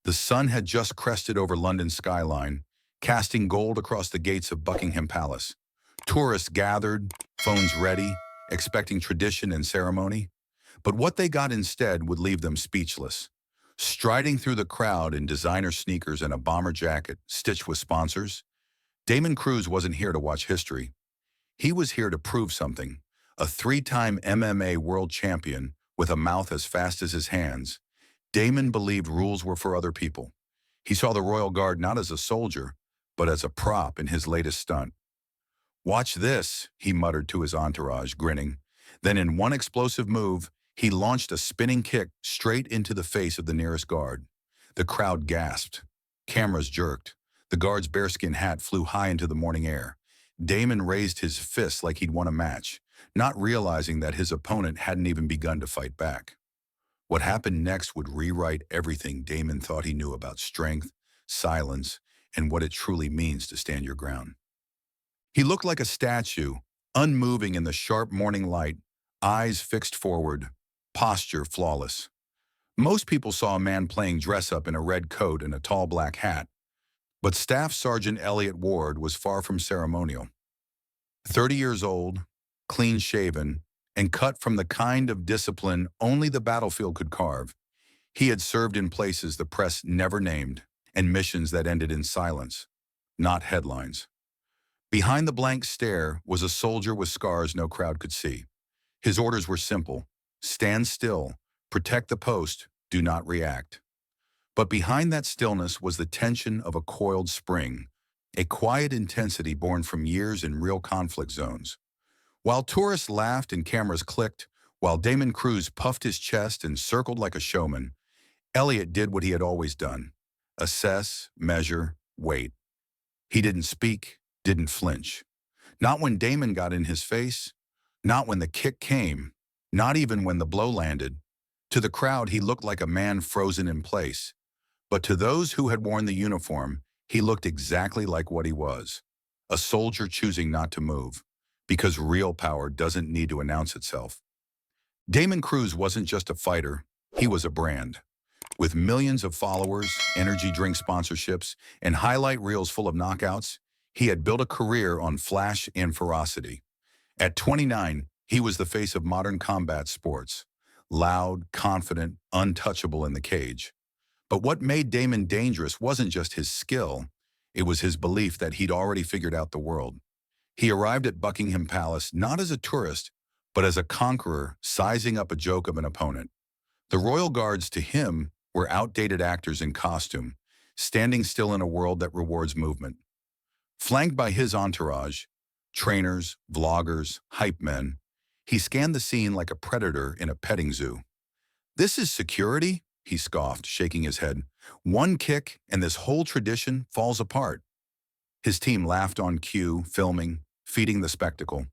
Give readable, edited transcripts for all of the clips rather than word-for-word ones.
The sun had just crested over London's skyline, casting gold across the gates of Buckingham Palace. Tourists gathered, phones ready, expecting tradition and ceremony. But what they got instead would leave them speechless. Striding through the crowd in designer sneakers and a bomber jacket stitched with sponsors, Damon Cruz wasn't here to watch history. He was here to prove something. A three-time MMA world champion with a mouth as fast as his hands, Damon believed rules were for other people. He saw the Royal Guard not as a soldier, but as a prop in his latest stunt. "Watch this," he muttered to his entourage, grinning. Then in one explosive move, he launched a spinning kick straight into the face of the nearest guard. The crowd gasped. Cameras jerked. The guard's bearskin hat flew high into the morning air. Damon raised his fist like he'd won a match, not realizing that his opponent hadn't even begun to fight back. What happened next would rewrite everything Damon thought he knew about strength, silence, and what it truly means to stand your ground. He looked like a statue, unmoving in the sharp morning light, eyes fixed forward, posture flawless. Most people saw a man playing dress-up in a red coat and a tall black hat, but Staff Sergeant Elliot Ward was far from ceremonial. 30 years old, clean-shaven, and cut from the kind of discipline only the battlefield could carve. He had served in places the press never named, and missions that ended in silence, not headlines. Behind the blank stare was a soldier with scars no crowd could see. His orders were simple: stand still, protect the post, do not react. But behind that stillness was the tension of a coiled spring, a quiet intensity born from years in real conflict zones. While tourists laughed and cameras clicked, while Damon Cruz puffed his chest and circled like a showman, Elliot did what he had always done: assess, measure, wait. He didn't speak, didn't flinch. Not when Damon got in his face, not when the kick came, not even when the blow landed. To the crowd, he looked like a man frozen in place. But to those who had worn the uniform, he looked exactly like what he was: a soldier choosing not to move, because real power doesn't need to announce itself. Damon Cruz wasn't just a fighter, he was a brand. With millions of followers, energy drink sponsorships, and highlight reels full of knockouts, he had built a career on flash and ferocity. At 29, he was the face of modern combat sports: loud, confident, untouchable in the cage. But what made Damon dangerous wasn't just his skill, it was his belief that he'd already figured out the world. He arrived at Buckingham Palace not as a tourist, but as a conqueror sizing up a joke of an opponent. The royal guards, to him, were outdated actors in costume, standing still in a world that rewards movement. Flanked by his entourage, trainers, vloggers, hype men, he scanned the scene like a predator in a petting zoo. "This is security?" he scoffed, shaking his head. "One kick and this whole tradition falls apart." His team laughed on cue, filming, feeding the spectacle.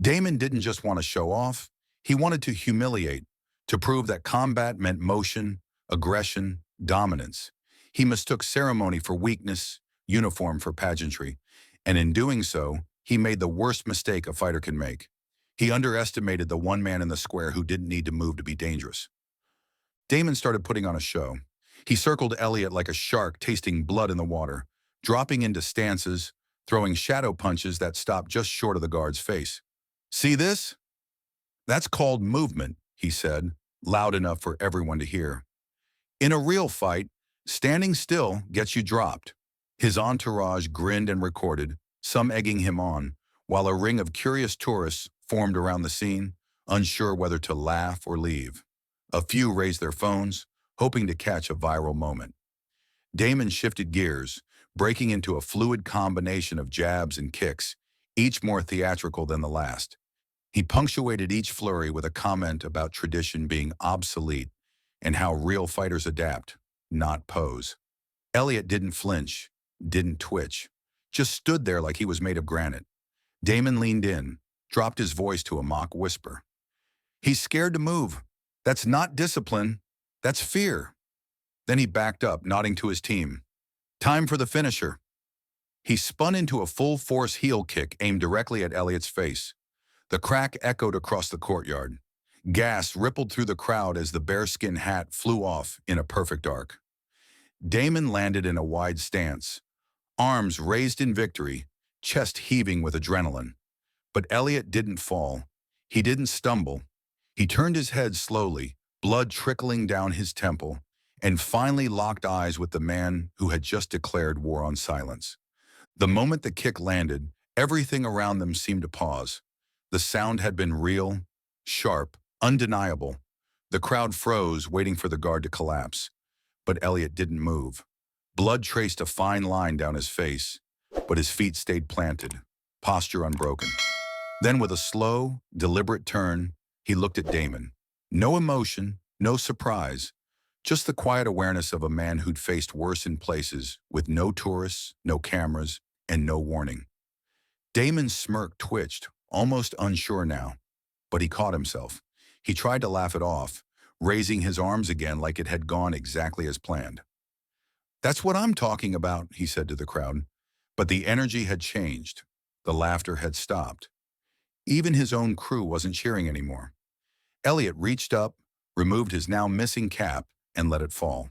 Damon didn't just want to show off, he wanted to humiliate, to prove that combat meant motion, aggression, dominance. He mistook ceremony for weakness, uniform for pageantry, and in doing so, he made the worst mistake a fighter can make. He underestimated the one man in the square who didn't need to move to be dangerous. Damon started putting on a show. He circled Elliot like a shark tasting blood in the water, dropping into stances, throwing shadow punches that stopped just short of the guard's face. "See this? That's called movement," he said, loud enough for everyone to hear. "In a real fight, standing still gets you dropped." His entourage grinned and recorded, some egging him on, while a ring of curious tourists formed around the scene, unsure whether to laugh or leave. A few raised their phones, hoping to catch a viral moment. Damon shifted gears, breaking into a fluid combination of jabs and kicks, each more theatrical than the last. He punctuated each flurry with a comment about tradition being obsolete and how real fighters adapt, not pose. Elliot didn't flinch, didn't twitch, just stood there like he was made of granite. Damon leaned in, dropped his voice to a mock whisper. "He's scared to move. That's not discipline, that's fear." Then he backed up, nodding to his team. "Time for the finisher." He spun into a full-force heel kick aimed directly at Elliot's face. The crack echoed across the courtyard. Gas rippled through the crowd as the bearskin hat flew off in a perfect arc. Damon landed in a wide stance, arms raised in victory, chest heaving with adrenaline. But Elliot didn't fall. He didn't stumble. He turned his head slowly, blood trickling down his temple, and finally locked eyes with the man who had just declared war on silence. The moment the kick landed, everything around them seemed to pause. The sound had been real, sharp, undeniable. The crowd froze, waiting for the guard to collapse. But Elliot didn't move. Blood traced a fine line down his face, but his feet stayed planted, posture unbroken. Then with a slow, deliberate turn, he looked at Damon. No emotion, no surprise, just the quiet awareness of a man who'd faced worse in places, with no tourists, no cameras, and no warning. Damon's smirk twitched, almost unsure now, but he caught himself. He tried to laugh it off, raising his arms again like it had gone exactly as planned. "That's what I'm talking about," he said to the crowd. But the energy had changed. The laughter had stopped. Even his own crew wasn't cheering anymore. Elliot reached up, removed his now missing cap, and let it fall.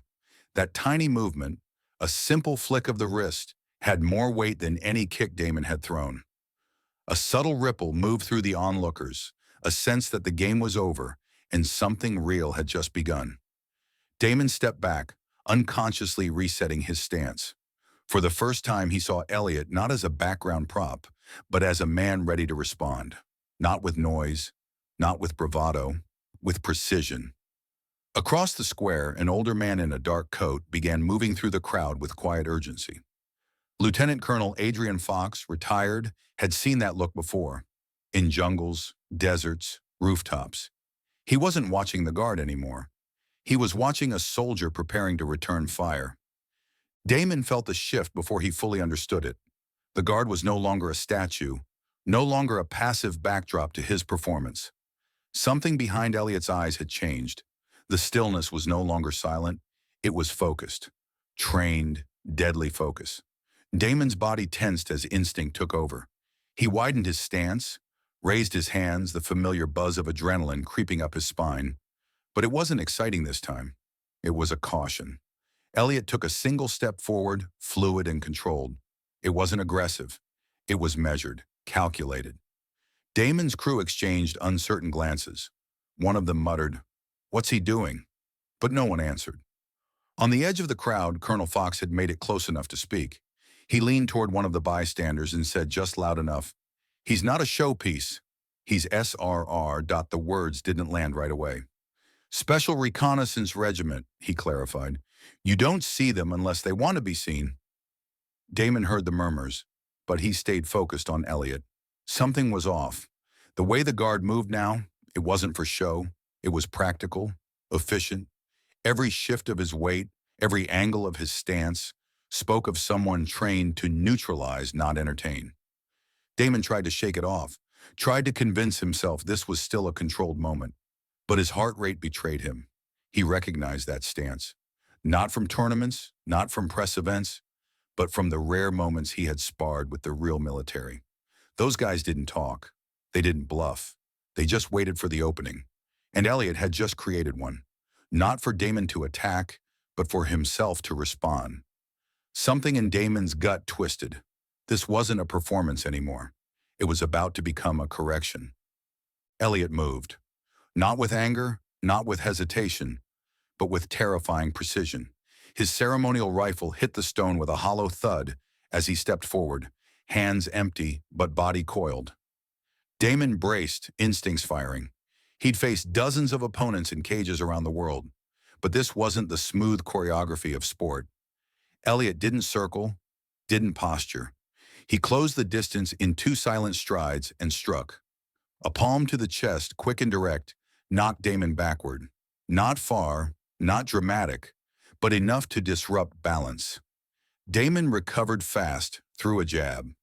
That tiny movement, a simple flick of the wrist, had more weight than any kick Damon had thrown. A subtle ripple moved through the onlookers, a sense that the game was over and something real had just begun. Damon stepped back, unconsciously resetting his stance. For the first time, he saw Elliot not as a background prop, but as a man ready to respond. Not with noise, not with bravado, with precision. Across the square, an older man in a dark coat began moving through the crowd with quiet urgency. Lieutenant Colonel Adrian Fox, retired, had seen that look before. In jungles, deserts, rooftops. He wasn't watching the guard anymore. He was watching a soldier preparing to return fire. Damon felt the shift before he fully understood it. The guard was no longer a statue, no longer a passive backdrop to his performance. Something behind Elliot's eyes had changed. The stillness was no longer silent. It was focused. Trained, deadly focus. Damon's body tensed as instinct took over. He widened his stance, raised his hands, the familiar buzz of adrenaline creeping up his spine. But it wasn't exciting this time. It was a caution. Elliot took a single step forward, fluid and controlled. It wasn't aggressive. It was measured, calculated. Damon's crew exchanged uncertain glances. One of them muttered, "What's he doing?" But no one answered. On the edge of the crowd, Colonel Fox had made it close enough to speak. He leaned toward one of the bystanders and said just loud enough, "He's not a showpiece. He's SRR." The words didn't land right away. "Special Reconnaissance Regiment," he clarified. "You don't see them unless they want to be seen." Damon heard the murmurs, but he stayed focused on Elliot. Something was off. The way the guard moved now, it wasn't for show. It was practical, efficient. Every shift of his weight, every angle of his stance, spoke of someone trained to neutralize, not entertain. Damon tried to shake it off, tried to convince himself this was still a controlled moment. But his heart rate betrayed him. He recognized that stance. Not from tournaments, not from press events, but from the rare moments he had sparred with the real military. Those guys didn't talk. They didn't bluff. They just waited for the opening. And Elliot had just created one. Not for Damon to attack, but for himself to respond. Something in Damon's gut twisted. This wasn't a performance anymore. It was about to become a correction. Elliot moved. Not with anger, not with hesitation, but with terrifying precision. His ceremonial rifle hit the stone with a hollow thud as he stepped forward, hands empty but body coiled. Damon braced, instincts firing. He'd faced dozens of opponents in cages around the world, but this wasn't the smooth choreography of sport. Elliot didn't circle, didn't posture. He closed the distance in 2 silent strides and struck. A palm to the chest, quick and direct, knocked Damon backward. Not far, not dramatic, but enough to disrupt balance. Damon recovered fast, threw a jab.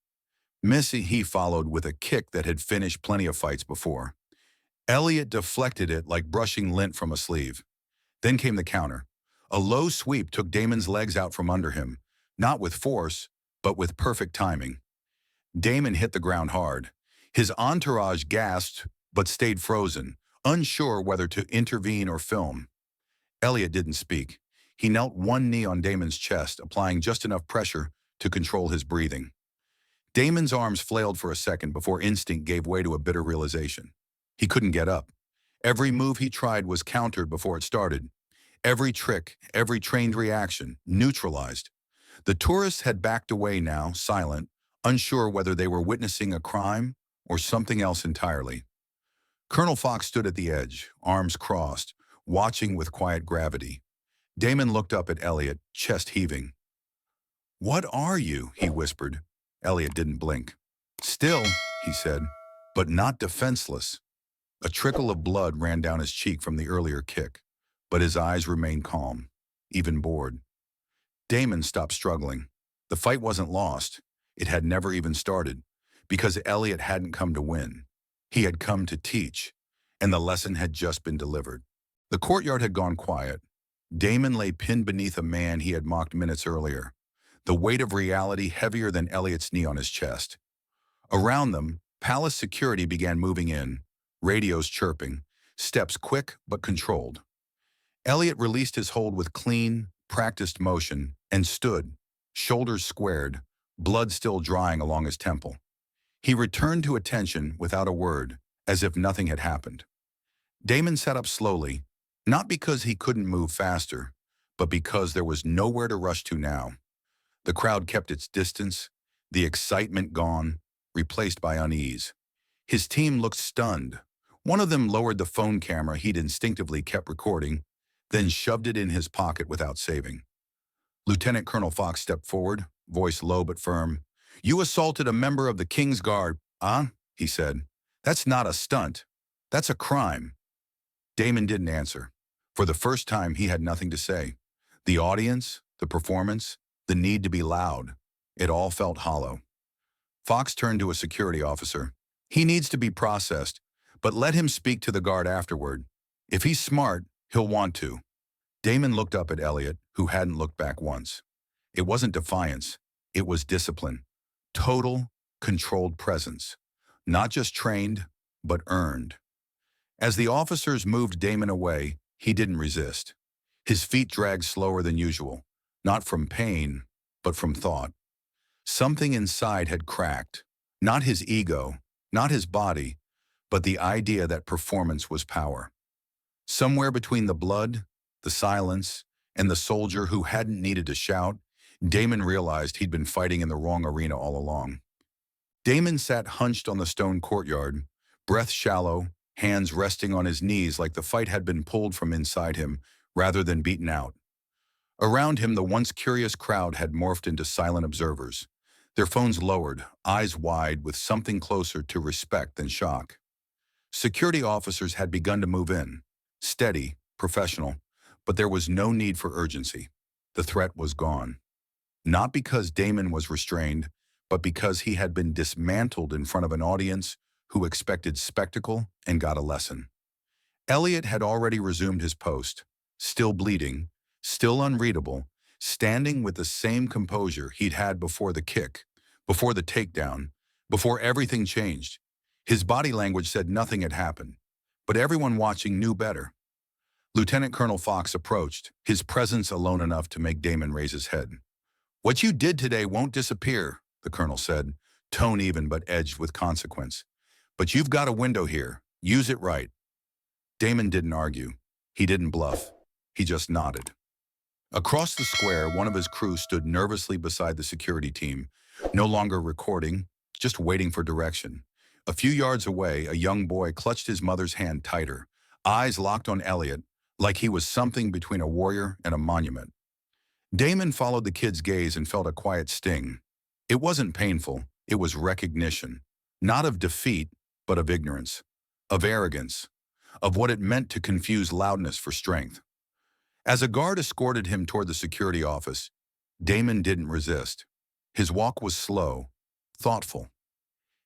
Missy he followed with a kick that had finished plenty of fights before. Elliot deflected it like brushing lint from a sleeve. Then came the counter. A low sweep took Damon's legs out from under him, not with force, but with perfect timing. Damon hit the ground hard. His entourage gasped, but stayed frozen, unsure whether to intervene or film. Elliot didn't speak. He knelt one knee on Damon's chest, applying just enough pressure to control his breathing. Damon's arms flailed for a second before instinct gave way to a bitter realization. He couldn't get up. Every move he tried was countered before it started. Every trick, every trained reaction, neutralized. The tourists had backed away now, silent, unsure whether they were witnessing a crime or something else entirely. Colonel Fox stood at the edge, arms crossed, watching with quiet gravity. Damon looked up at Elliot, chest heaving. "What are you?" he whispered. Elliot didn't blink. "Still," he said, "but not defenseless." A trickle of blood ran down his cheek from the earlier kick, but his eyes remained calm, even bored. Damon stopped struggling. The fight wasn't lost. It had never even started, because Elliot hadn't come to win. He had come to teach, and the lesson had just been delivered. The courtyard had gone quiet. Damon lay pinned beneath a man he had mocked minutes earlier, the weight of reality heavier than Elliot's knee on his chest. Around them, palace security began moving in, radios chirping, steps quick but controlled. Elliot released his hold with clean, practiced motion and stood, shoulders squared, blood still drying along his temple. He returned to attention without a word, as if nothing had happened. Damon sat up slowly, not because he couldn't move faster, but because there was nowhere to rush to now. The crowd kept its distance, the excitement gone, replaced by unease. His team looked stunned. One of them lowered the phone camera he'd instinctively kept recording, then shoved it in his pocket without saving. Lieutenant Colonel Fox stepped forward, voice low but firm. "You assaulted a member of the King's Guard, huh?" he said. "That's not a stunt. That's a crime." Damon didn't answer. For the first time, he had nothing to say. The audience, the performance, the need to be loud. It all felt hollow. Fox turned to a security officer. "He needs to be processed, but let him speak to the guard afterward. If he's smart, he'll want to." Damon looked up at Elliot, who hadn't looked back once. It wasn't defiance. It was discipline. Total, controlled presence. Not just trained, but earned. As the officers moved Damon away, he didn't resist. His feet dragged slower than usual, not from pain, but from thought. Something inside had cracked. Not his ego, not his body, but the idea that performance was power. Somewhere between the blood, the silence, and the soldier who hadn't needed to shout, Damon realized he'd been fighting in the wrong arena all along. Damon sat hunched on the stone courtyard, breath shallow, hands resting on his knees like the fight had been pulled from inside him rather than beaten out. Around him, the once curious crowd had morphed into silent observers, their phones lowered, eyes wide with something closer to respect than shock. Security officers had begun to move in, steady, professional, but there was no need for urgency. The threat was gone. Not because Damon was restrained, but because he had been dismantled in front of an audience who expected spectacle and got a lesson. Elliot had already resumed his post, still bleeding, still unreadable, standing with the same composure he'd had before the kick, before the takedown, before everything changed. His body language said nothing had happened, but everyone watching knew better. Lieutenant Colonel Fox approached, his presence alone enough to make Damon raise his head. "What you did today won't disappear," the colonel said, tone even but edged with consequence. "But you've got a window here. Use it right." Damon didn't argue. He didn't bluff. He just nodded. Across the square, one of his crew stood nervously beside the security team, no longer recording, just waiting for direction. A few yards away, a young boy clutched his mother's hand tighter, eyes locked on Elliot, like he was something between a warrior and a monument. Damon followed the kid's gaze and felt a quiet sting. It wasn't painful, it was recognition. Not of defeat, but of ignorance, of arrogance, of what it meant to confuse loudness for strength. As a guard escorted him toward the security office, Damon didn't resist. His walk was slow, thoughtful.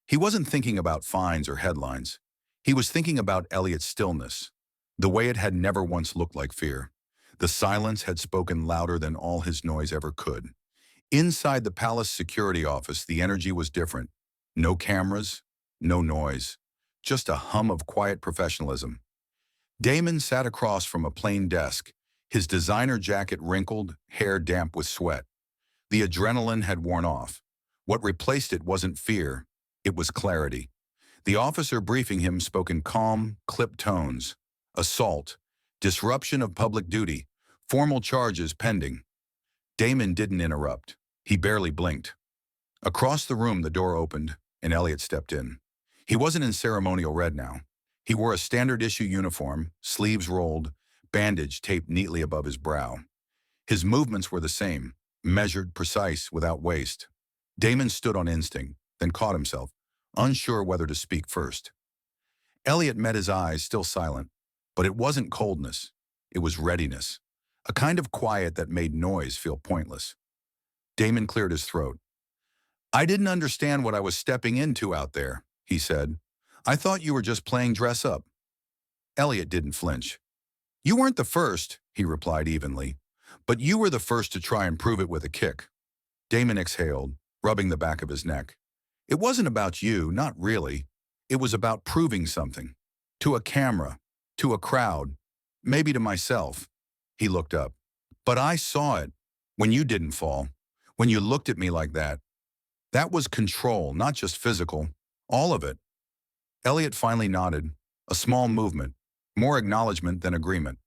He wasn't thinking about fines or headlines. He was thinking about Elliot's stillness, the way it had never once looked like fear. The silence had spoken louder than all his noise ever could. Inside the palace security office, the energy was different. No cameras, no noise, just a hum of quiet professionalism. Damon sat across from a plain desk, his designer jacket wrinkled, hair damp with sweat. The adrenaline had worn off. What replaced it wasn't fear, it was clarity. The officer briefing him spoke in calm, clipped tones. Assault, disruption of public duty, formal charges pending. Damon didn't interrupt. He barely blinked. Across the room, the door opened, and Elliot stepped in. He wasn't in ceremonial red now. He wore a standard-issue uniform, sleeves rolled, bandage taped neatly above his brow. His movements were the same, measured, precise, without waste. Damon stood on instinct, then caught himself, unsure whether to speak first. Elliot met his eyes, still silent, but it wasn't coldness. It was readiness, a kind of quiet that made noise feel pointless. Damon cleared his throat. "I didn't understand what I was stepping into out there," he said. "I thought you were just playing dress up." Elliot didn't flinch. "You weren't the first," he replied evenly, "but you were the first to try and prove it with a kick." Damon exhaled, rubbing the back of his neck. "It wasn't about you, not really. It was about proving something. To a camera, to a crowd, maybe to myself." He looked up. "But I saw it, when you didn't fall, when you looked at me like that. That was control, not just physical. All of it." Elliot finally nodded, a small movement, more acknowledgement than agreement.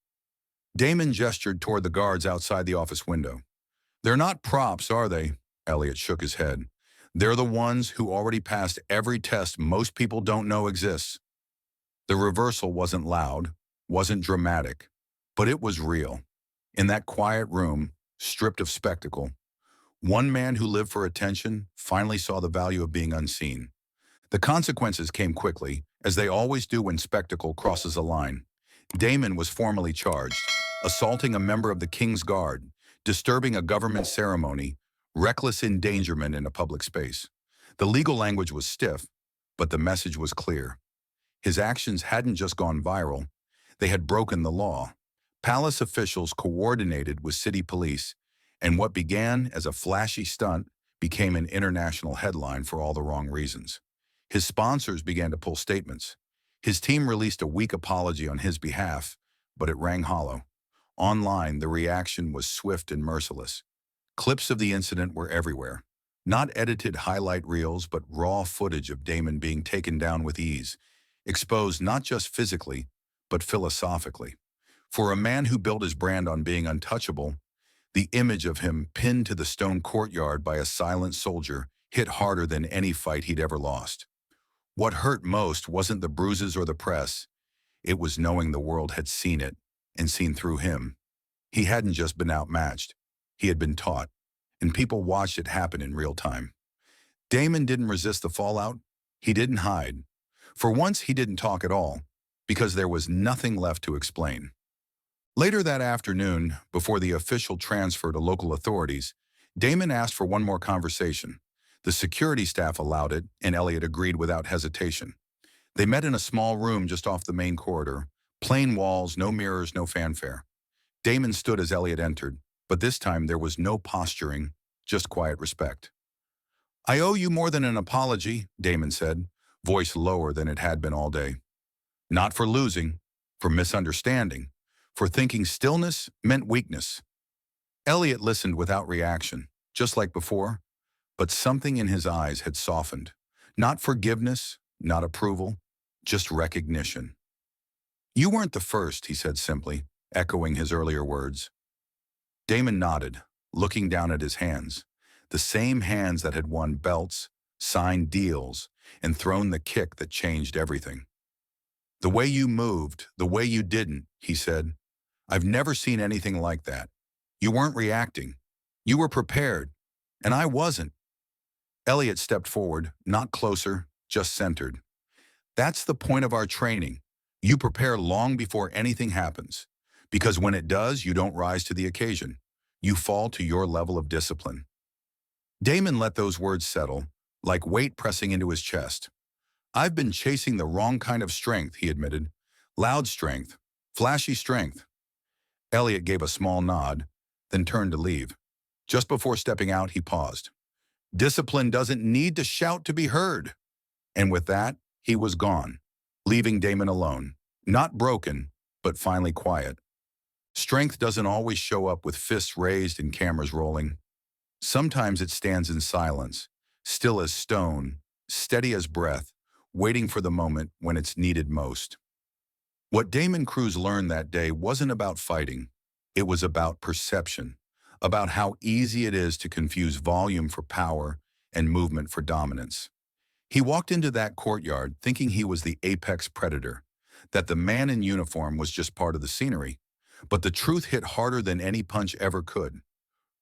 Damon gestured toward the guards outside the office window. "They're not props, are they?" Elliot shook his head. "They're the ones who already passed every test most people don't know exists." The reversal wasn't loud, wasn't dramatic, but it was real. In that quiet room, stripped of spectacle, one man who lived for attention finally saw the value of being unseen. The consequences came quickly, as they always do when spectacle crosses a line. Damon was formally charged, assaulting a member of the King's Guard, disturbing a government ceremony, reckless endangerment in a public space. The legal language was stiff, but the message was clear. His actions hadn't just gone viral, they had broken the law. Palace officials coordinated with city police, and what began as a flashy stunt became an international headline for all the wrong reasons. His sponsors began to pull statements. His team released a weak apology on his behalf, but it rang hollow. Online, the reaction was swift and merciless. Clips of the incident were everywhere. Not edited highlight reels, but raw footage of Damon being taken down with ease, exposed not just physically, but philosophically. For a man who built his brand on being untouchable, the image of him pinned to the stone courtyard by a silent soldier hit harder than any fight he'd ever lost. What hurt most wasn't the bruises or the press. It was knowing the world had seen it, and seen through him. He hadn't just been outmatched. He had been taught, and people watched it happen in real time. Damon didn't resist the fallout. He didn't hide. For once, he didn't talk at all, because there was nothing left to explain. Later that afternoon, before the official transfer to local authorities, Damon asked for one more conversation. The security staff allowed it, and Elliot agreed without hesitation. They met in a small room just off the main corridor. Plain walls, no mirrors, no fanfare. Damon stood as Elliot entered, but this time there was no posturing, just quiet respect. "I owe you more than an apology," Damon said, voice lower than it had been all day. "Not for losing, for misunderstanding, for thinking stillness meant weakness." Elliot listened without reaction, just like before, but something in his eyes had softened. Not forgiveness, not approval, just recognition. "You weren't the first," he said simply, echoing his earlier words. Damon nodded, looking down at his hands, the same hands that had won belts, signed deals, and thrown the kick that changed everything. "The way you moved, the way you didn't," he said. "I've never seen anything like that. You weren't reacting. You were prepared, and I wasn't." Elliot stepped forward, not closer, just centered. "That's the point of our training. You prepare long before anything happens, because when it does, you don't rise to the occasion. You fall to your level of discipline." Damon let those words settle, like weight pressing into his chest. "I've been chasing the wrong kind of strength," he admitted. "Loud strength, flashy strength." Elliot gave a small nod, then turned to leave. Just before stepping out, he paused. "Discipline doesn't need to shout to be heard." And with that, he was gone, leaving Damon alone, not broken, but finally quiet. Strength doesn't always show up with fists raised and cameras rolling. Sometimes it stands in silence, still as stone, steady as breath, waiting for the moment when it's needed most. What Damon Cruz learned that day wasn't about fighting. It was about perception, about how easy it is to confuse volume for power and movement for dominance. He walked into that courtyard thinking he was the apex predator, that the man in uniform was just part of the scenery. But the truth hit harder than any punch ever could.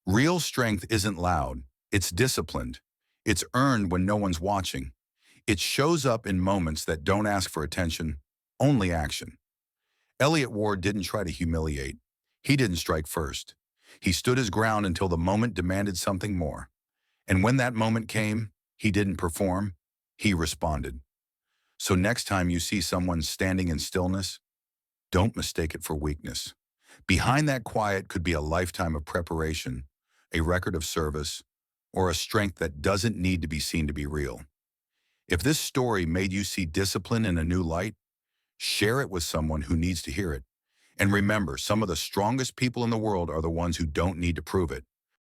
Real strength isn't loud, it's disciplined. It's earned when no one's watching. It shows up in moments that don't ask for attention, only action. Elliot Ward didn't try to humiliate. He didn't strike first. He stood his ground until the moment demanded something more. And when that moment came, he didn't perform, he responded. So next time you see someone standing in stillness, don't mistake it for weakness. Behind that quiet could be a lifetime of preparation, a record of service, or a strength that doesn't need to be seen to be real. If this story made you see discipline in a new light, share it with someone who needs to hear it. And remember, some of the strongest people in the world are the ones who don't need to prove it.